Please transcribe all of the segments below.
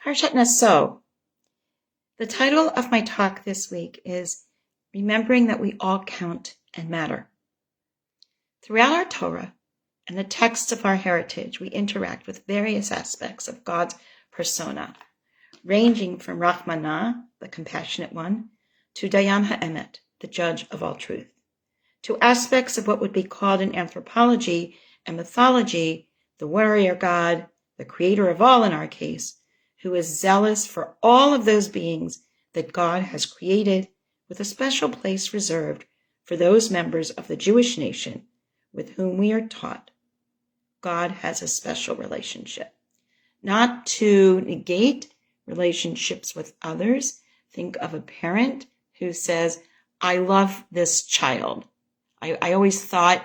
Parshat Naso. The title of my talk this week is Remembering that we all count and matter. Throughout our Torah and the texts of our heritage, we interact with various aspects of God's persona, ranging from Rahmanah, the compassionate one, to Dayan Ha'emet, the judge of all truth, to aspects of what would be called in anthropology and mythology, the warrior God, the creator of all in our case, who is zealous for all of those beings that God has created, with a special place reserved for those members of the Jewish nation with whom we are taught God has a special relationship. Not to negate relationships with others. Think of a parent who says, I love this child. I always thought,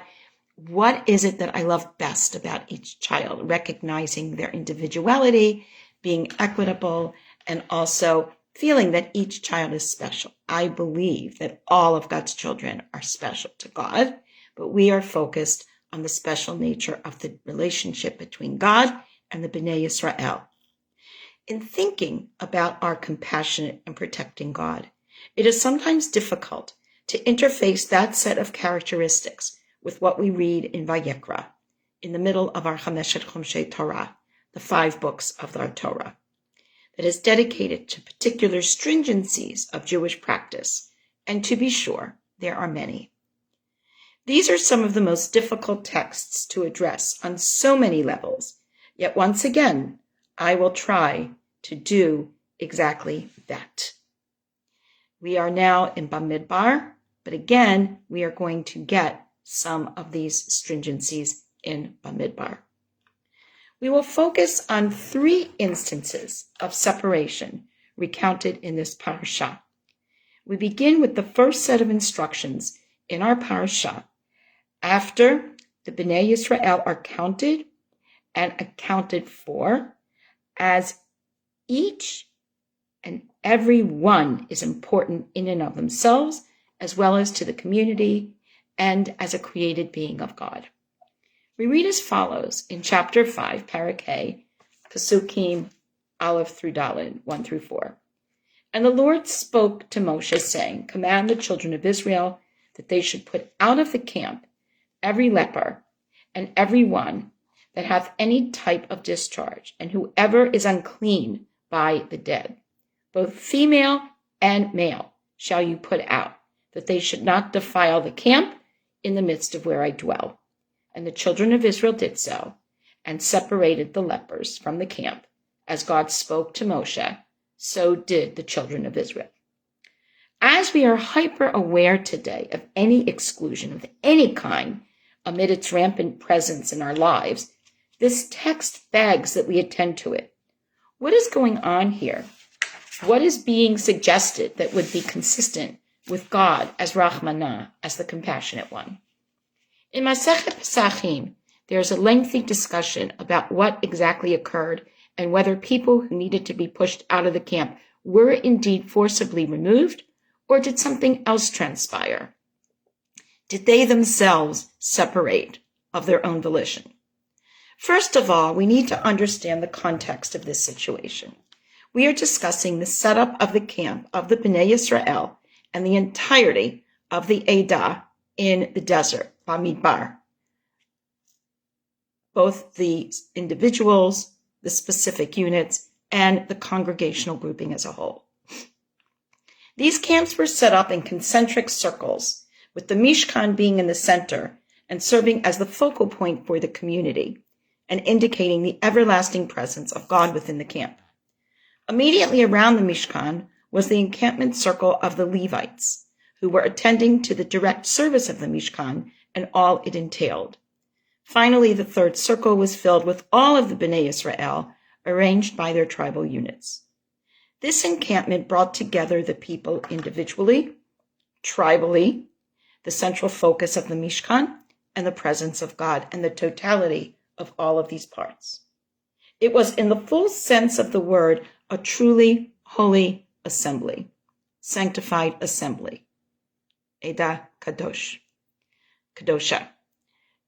what is it that I love best about each child? Recognizing their individuality, being equitable, and also feeling that each child is special. I believe that all of God's children are special to God, but we are focused on the special nature of the relationship between God and the B'nai Yisrael. In thinking about our compassionate and protecting God, it is sometimes difficult to interface that set of characteristics with what we read in Vayikra, in the middle of our Chameshet Chomshei Torah, the 5 books of our Torah, that is dedicated to particular stringencies of Jewish practice, and to be sure, there are many. These are some of the most difficult texts to address on so many levels, yet once again, I will try to do exactly that. We are now in Bamidbar, but again, we are going to get some of these stringencies in Bamidbar. We will focus on 3 instances of separation recounted in this Parsha. We begin with the first set of instructions in our Parsha after the B'nai Yisrael are counted and accounted for, as each and every one is important in and of themselves, as well as to the community and as a created being of God. We read as follows in chapter 5, Parak A, Pesukim Aleph through Daled, 1 through 4. And the Lord spoke to Moshe, saying, Command the children of Israel that they should put out of the camp every leper and every one that hath any type of discharge, and whoever is unclean by the dead. Both female and male shall you put out, that they should not defile the camp in the midst of where I dwell. And the children of Israel did so, and separated the lepers from the camp. As God spoke to Moshe, so did the children of Israel. As we are hyper aware today of any exclusion of any kind amid its rampant presence in our lives, this text begs that we attend to it. What is going on here? What is being suggested that would be consistent with God as Rahmanah, as the compassionate one? In Masechet Pesachim, there is a lengthy discussion about what exactly occurred and whether people who needed to be pushed out of the camp were indeed forcibly removed, or did something else transpire? Did they themselves separate of their own volition? First of all, we need to understand the context of this situation. We are discussing the setup of the camp of the B'nai Yisrael and the entirety of the Eidah in the desert, Bamidbar. Both the individuals, the specific units, and the congregational grouping as a whole. These camps were set up in concentric circles, with the Mishkan being in the center and serving as the focal point for the community, and indicating the everlasting presence of God within the camp. Immediately around the Mishkan was the encampment circle of the Levites, who were attending to the direct service of the Mishkan and all it entailed. Finally, the third circle was filled with all of the B'nai Yisrael, arranged by their tribal units. This encampment brought together the people individually, tribally, the central focus of the Mishkan, and the presence of God, and the totality of all of these parts. It was, in the full sense of the word, a truly holy assembly, sanctified assembly. Eidah Kadosh, Kadosha,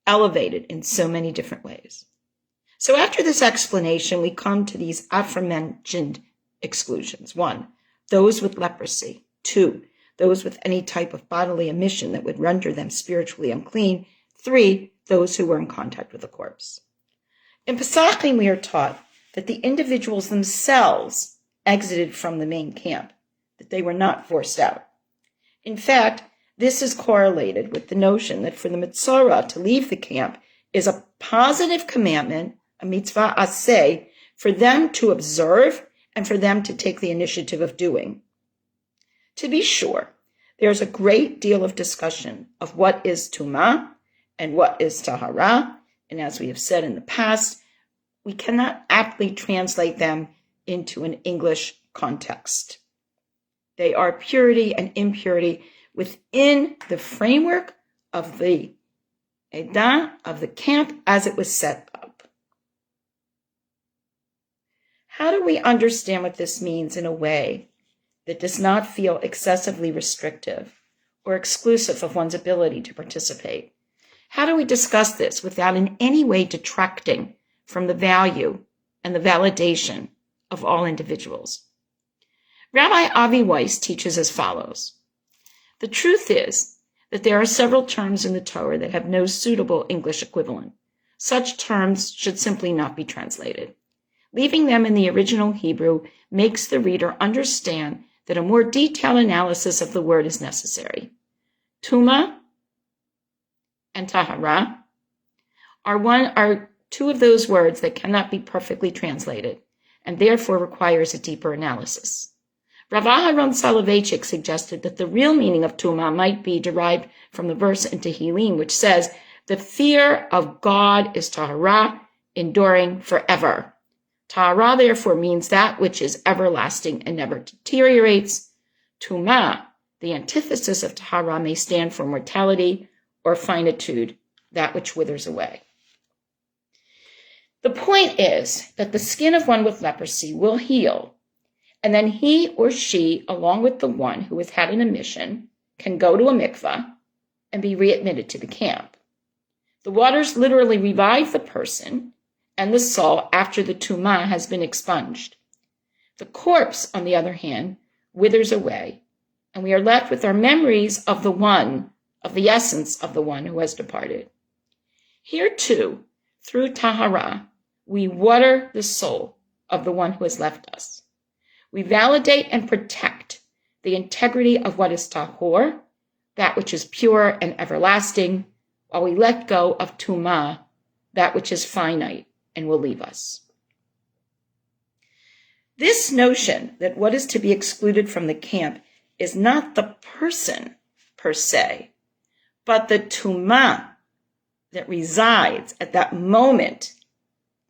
elevated in so many different ways. So after this explanation, we come to these aforementioned exclusions. 1, those with leprosy. 2, those with any type of bodily emission that would render them spiritually unclean. 3, those who were in contact with a corpse. In Pesachim, we are taught that the individuals themselves exited from the main camp, that they were not forced out. In fact, this is correlated with the notion that for the Mitzorah to leave the camp is a positive commandment, a mitzvah aseh, for them to observe and for them to take the initiative of doing. To be sure, there's a great deal of discussion of what is tumah and what is tahara, and as we have said in the past, we cannot aptly translate them into an English context. They are purity and impurity within the framework of the Edah, of the camp as it was set up. How do we understand what this means in a way that does not feel excessively restrictive or exclusive of one's ability to participate? How do we discuss this without in any way detracting from the value and the validation of all individuals? Rabbi Avi Weiss teaches as follows. The truth is that there are several terms in the Torah that have no suitable English equivalent. Such terms should simply not be translated. Leaving them in the original Hebrew makes the reader understand that a more detailed analysis of the word is necessary. Tuma and tahara are two of those words that cannot be perfectly translated and therefore requires a deeper analysis. Rav Aharon Soloveitchik suggested that the real meaning of Tumah might be derived from the verse in Tehillim, which says, "The fear of God is Tahara, enduring forever." Tahara, therefore, means that which is everlasting and never deteriorates. Tumah, the antithesis of Tahara, may stand for mortality or finitude, that which withers away. The point is that the skin of one with leprosy will heal, and then he or she, along with the one who has had an emission, can go to a mikvah and be readmitted to the camp. The waters literally revive the person and the soul after the tumah has been expunged. The corpse, on the other hand, withers away, and we are left with our memories of the one, of the essence of the one who has departed. Here too, through tahara, we water the soul of the one who has left us. We validate and protect the integrity of what is tahor, that which is pure and everlasting, while we let go of tumah, that which is finite and will leave us. This notion that what is to be excluded from the camp is not the person per se, but the tumah that resides at that moment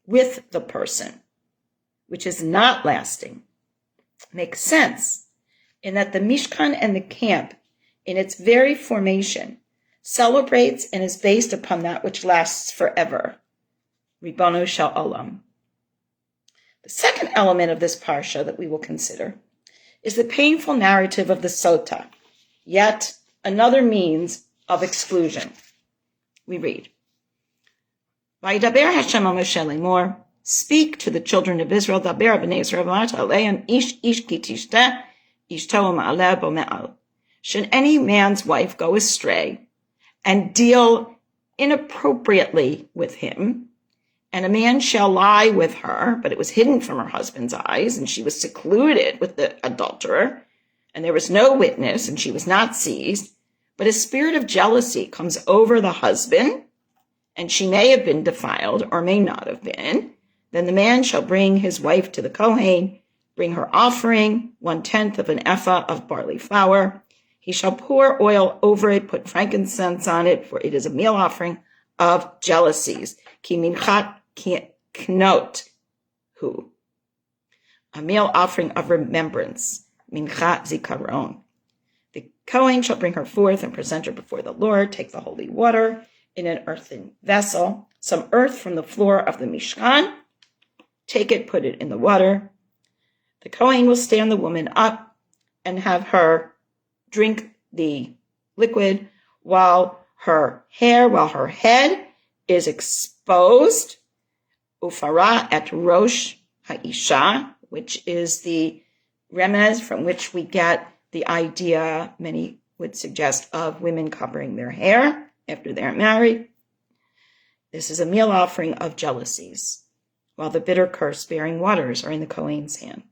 with the person, which is not lasting, makes sense in that the Mishkan and the camp, in its very formation, celebrates and is based upon that which lasts forever, Ribono Shel Olam. The second element of this Parsha that we will consider is the painful narrative of the Sota, yet another means of exclusion. We read, Vayidaber Hashem al Moshe lemor, speak to the children of Israel, Daber B'nai Yisrael v'amar aleim ish ki tishteh ishto ma'aleh bo me'al. Should any man's wife go astray and deal inappropriately with him, and a man shall lie with her, but it was hidden from her husband's eyes, and she was secluded with the adulterer, and there was no witness, and she was not seized, but a spirit of jealousy comes over the husband, and she may have been defiled or may not have been, then the man shall bring his wife to the Kohen, bring her offering, 1/10 of an ephah of barley flour. He shall pour oil over it, put frankincense on it, for it is a meal offering of jealousies. Ki minchat knot hu. A meal offering of remembrance. Minchat zikaron. The Kohen shall bring her forth and present her before the Lord. Take the holy water in an earthen vessel, some earth from the floor of the Mishkan. Take it, put it in the water. The Kohen will stand the woman up and have her drink the liquid while her head is exposed. Ufara et Rosh Ha'isha, which is the remez from which we get the idea, many would suggest, of women covering their hair after they're married. This is a meal offering of jealousies, while the bitter curse-bearing waters are in the Kohen's hand.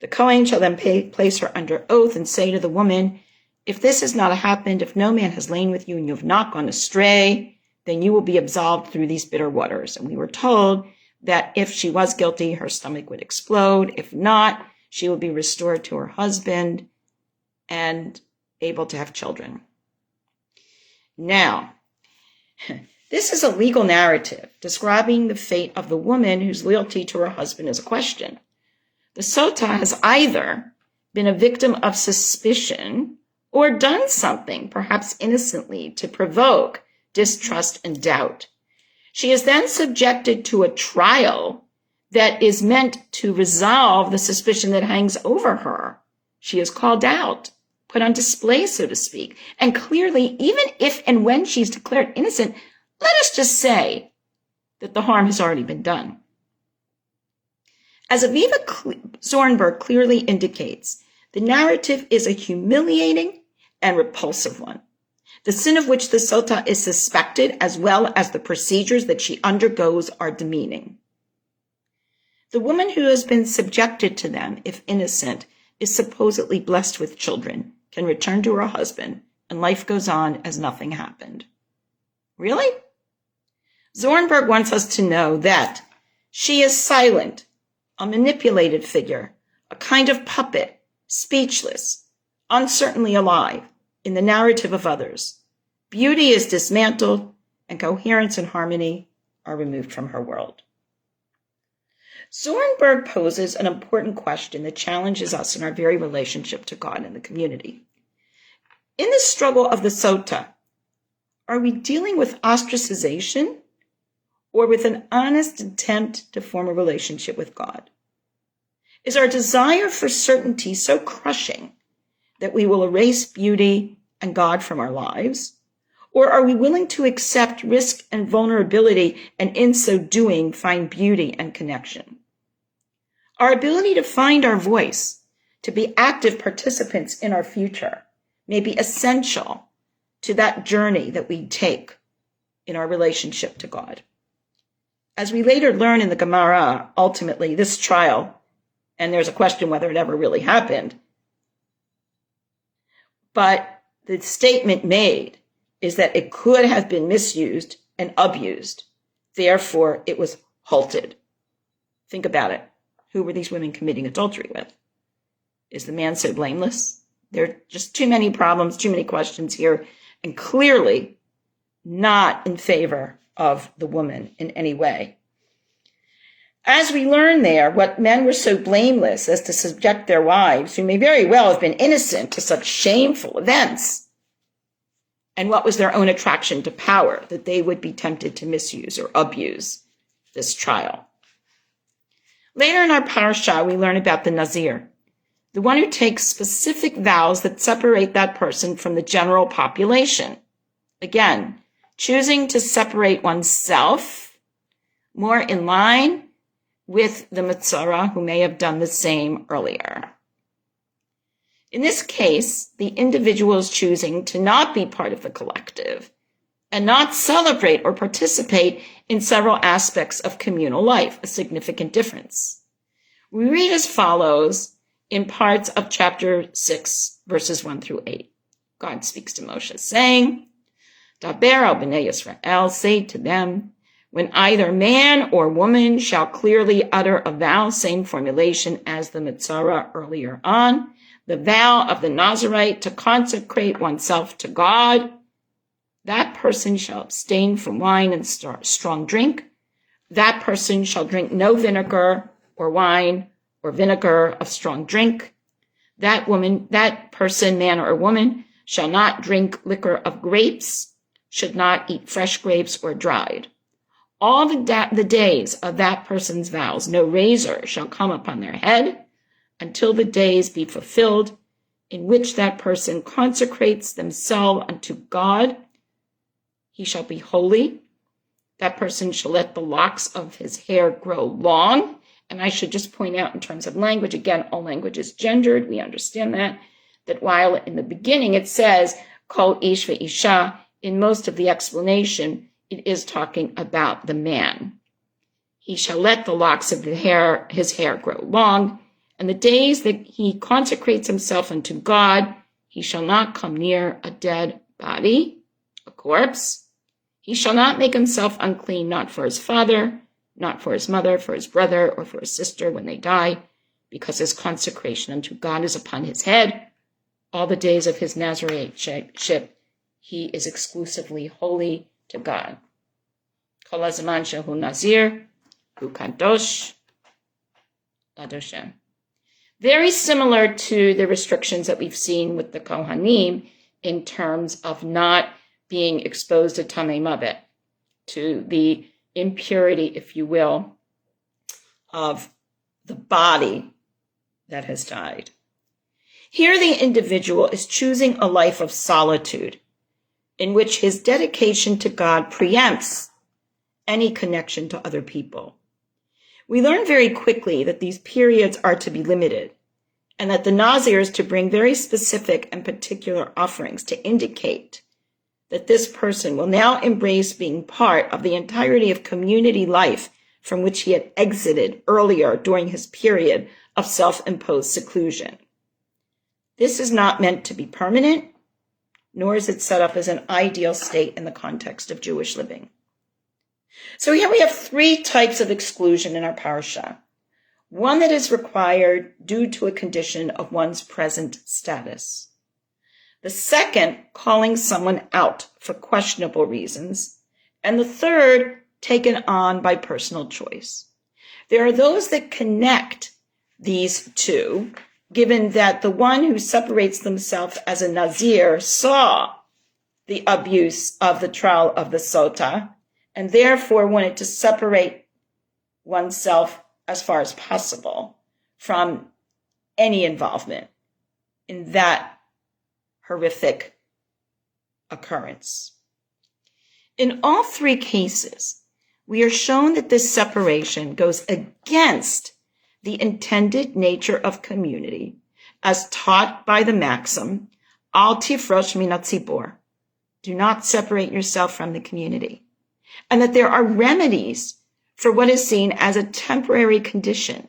The Kohen shall then place her under oath and say to the woman, if this has not happened, if no man has lain with you and you have not gone astray, then you will be absolved through these bitter waters. And we were told that if she was guilty, her stomach would explode. If not, she would be restored to her husband and able to have children. Now, this is a legal narrative describing the fate of the woman whose loyalty to her husband is a question. The Sota has either been a victim of suspicion or done something, perhaps innocently, to provoke distrust and doubt. She is then subjected to a trial that is meant to resolve the suspicion that hangs over her. She is called out, put on display, so to speak. And clearly, even if and when she's declared innocent, let us just say that the harm has already been done. As Aviva Zornberg clearly indicates, the narrative is a humiliating and repulsive one. The sin of which the Sota is suspected, as well as the procedures that she undergoes, are demeaning. The woman who has been subjected to them, if innocent, is supposedly blessed with children, can return to her husband, and life goes on as nothing happened. Really? Zornberg wants us to know that she is silent, a manipulated figure, a kind of puppet, speechless, uncertainly alive in the narrative of others. Beauty is dismantled, and coherence and harmony are removed from her world. Zornberg poses an important question that challenges us in our very relationship to God and the community. In the struggle of the Sota, are we dealing with ostracization or with an honest attempt to form a relationship with God? Is our desire for certainty so crushing that we will erase beauty and God from our lives? Or are we willing to accept risk and vulnerability and in so doing find beauty and connection? Our ability to find our voice, to be active participants in our future, may be essential to that journey that we take in our relationship to God. As we later learn in the Gemara, ultimately this trial, and there's a question whether it ever really happened, but the statement made is that it could have been misused and abused. Therefore, it was halted. Think about it. Who were these women committing adultery with? Is the man so blameless? There are just too many problems, too many questions here, and clearly not in favor of the woman in any way. As we learn there, what men were so blameless as to subject their wives, who may very well have been innocent, to such shameful events, and what was their own attraction to power that they would be tempted to misuse or abuse this trial. Later in our Parsha, we learn about the Nazir, the one who takes specific vows that separate that person from the general population. Again, choosing to separate oneself more in line with the Mitzvah who may have done the same earlier. In this case, the individual is choosing to not be part of the collective and not celebrate or participate in several aspects of communal life, a significant difference. We read as follows in parts of chapter 6, verses 1 through 8. God speaks to Moshe, saying, Daber al B'nai Yisrael, say to them, when either man or woman shall clearly utter a vow, same formulation as the Mitzvah earlier on, the vow of the Nazirite to consecrate oneself to God, that person shall abstain from wine and strong drink. That person shall drink no vinegar or wine or vinegar of strong drink. That person, man or woman, shall not drink liquor of grapes, should not eat fresh grapes or dried. All the days of that person's vows, no razor shall come upon their head until the days be fulfilled in which that person consecrates themselves unto God. He shall be holy. that person shall let the locks of his hair grow long. And I should just point out in terms of language, again, all language is gendered. We understand that while in the beginning it says, kol ish ve'isha, in most of the explanation, it is talking about the man. He shall let the locks of his hair grow long, and the days that he consecrates himself unto God, he shall not come near a dead body, a corpse. He shall not make himself unclean, not for his father, not for his mother, for his brother, or for his sister when they die, because his consecration unto God is upon his head. All the days of his Nazirateship, he is exclusively holy to God. Kol hazman shehu nazir, hu kadosh ladoshem. Very similar to the restrictions that we've seen with the Kohanim in terms of not being exposed to Tamei Mavet, to the impurity, if you will, of the body that has died. Here the individual is choosing a life of solitude in which his dedication to God preempts any connection to other people. We learn very quickly that these periods are to be limited and that the Nazir is to bring very specific and particular offerings to indicate that this person will now embrace being part of the entirety of community life from which he had exited earlier during his period of self-imposed seclusion. This is not meant to be permanent, nor is it set up as an ideal state in the context of Jewish living. So here we have three types of exclusion in our Parsha. One that is required due to a condition of one's present status. The second, calling someone out for questionable reasons. And the third, taken on by personal choice. There are those that connect these two, given that the one who separates themselves as a Nazir saw the abuse of the trial of the Sota, and therefore wanted to separate oneself as far as possible from any involvement in that horrific occurrence. In all three cases, we are shown that this separation goes against the intended nature of community as taught by the maxim, Al tifrosh min hatzibor, do not separate yourself from the community, and that there are remedies for what is seen as a temporary condition.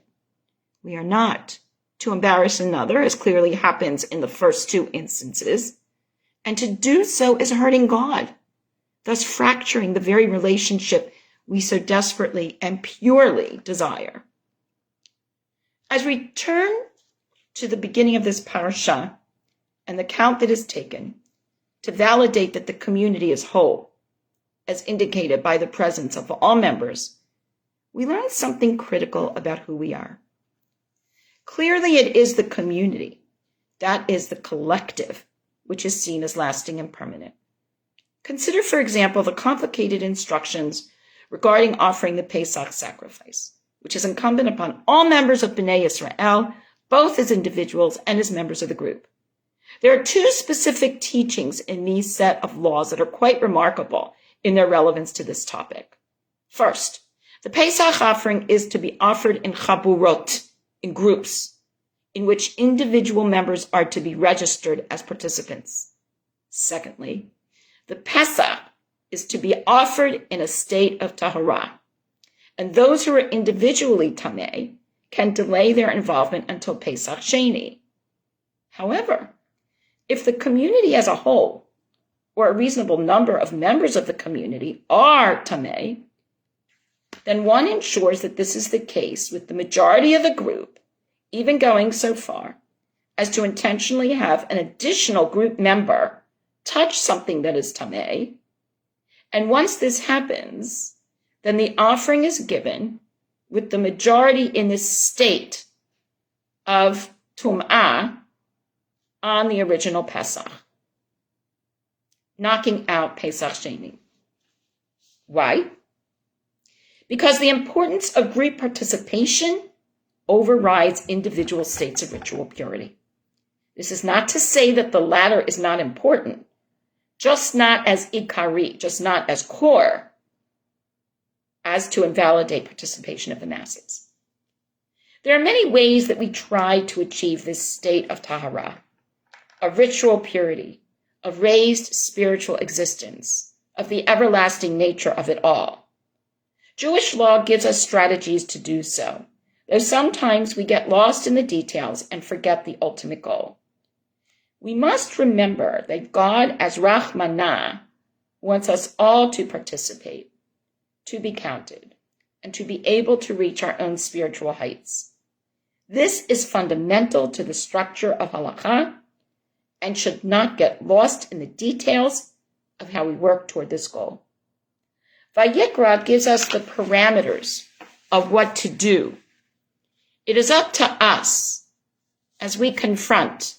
We are not to embarrass another, as clearly happens in the first two instances, and to do so is hurting God, thus fracturing the very relationship we so desperately and purely desire. As we turn to the beginning of this Parsha and the count that is taken to validate that the community is whole, as indicated by the presence of all members, we learn something critical about who we are. Clearly, it is the community, that is the collective, which is seen as lasting and permanent. Consider, for example, the complicated instructions regarding offering the Pesach sacrifice, which is incumbent upon all members of B'nai Yisrael, both as individuals and as members of the group. There are two specific teachings in these set of laws that are quite remarkable in their relevance to this topic. First, the Pesach offering is to be offered in chaburot, in groups, in which individual members are to be registered as participants. Secondly, the Pesach is to be offered in a state of tahara, and those who are individually tameh can delay their involvement until Pesach Sheni. However, if the community as a whole, or a reasonable number of members of the community are tameh, then one ensures that this is the case with the majority of the group, even going so far as to intentionally have an additional group member touch something that is tameh. And once this happens, then the offering is given with the majority in this state of tum'ah on the original Pesach, knocking out Pesach Sheni. Why? Because the importance of group participation overrides individual states of ritual purity. This is not to say that the latter is not important, just not as ikari, just not as core. as to invalidate participation of the masses. There are many ways that we try to achieve this state of tahara, of ritual purity, of raised spiritual existence, of the everlasting nature of it all. Jewish law gives us strategies to do so, though sometimes we get lost in the details and forget the ultimate goal. We must remember that God, as Rahmanah, wants us all to participate, to be counted, and to be able to reach our own spiritual heights. This is fundamental to the structure of halakha and should not get lost in the details of how we work toward this goal. Vayikra gives us the parameters of what to do. It is up to us as we confront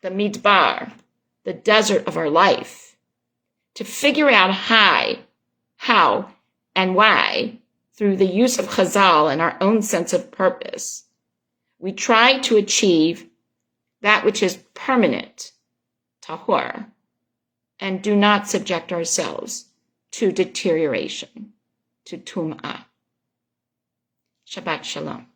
the midbar, the desert of our life, to figure out how and why, through the use of chazal and our own sense of purpose, we try to achieve that which is permanent, tahor, and do not subject ourselves to deterioration, to tum'ah. Shabbat Shalom.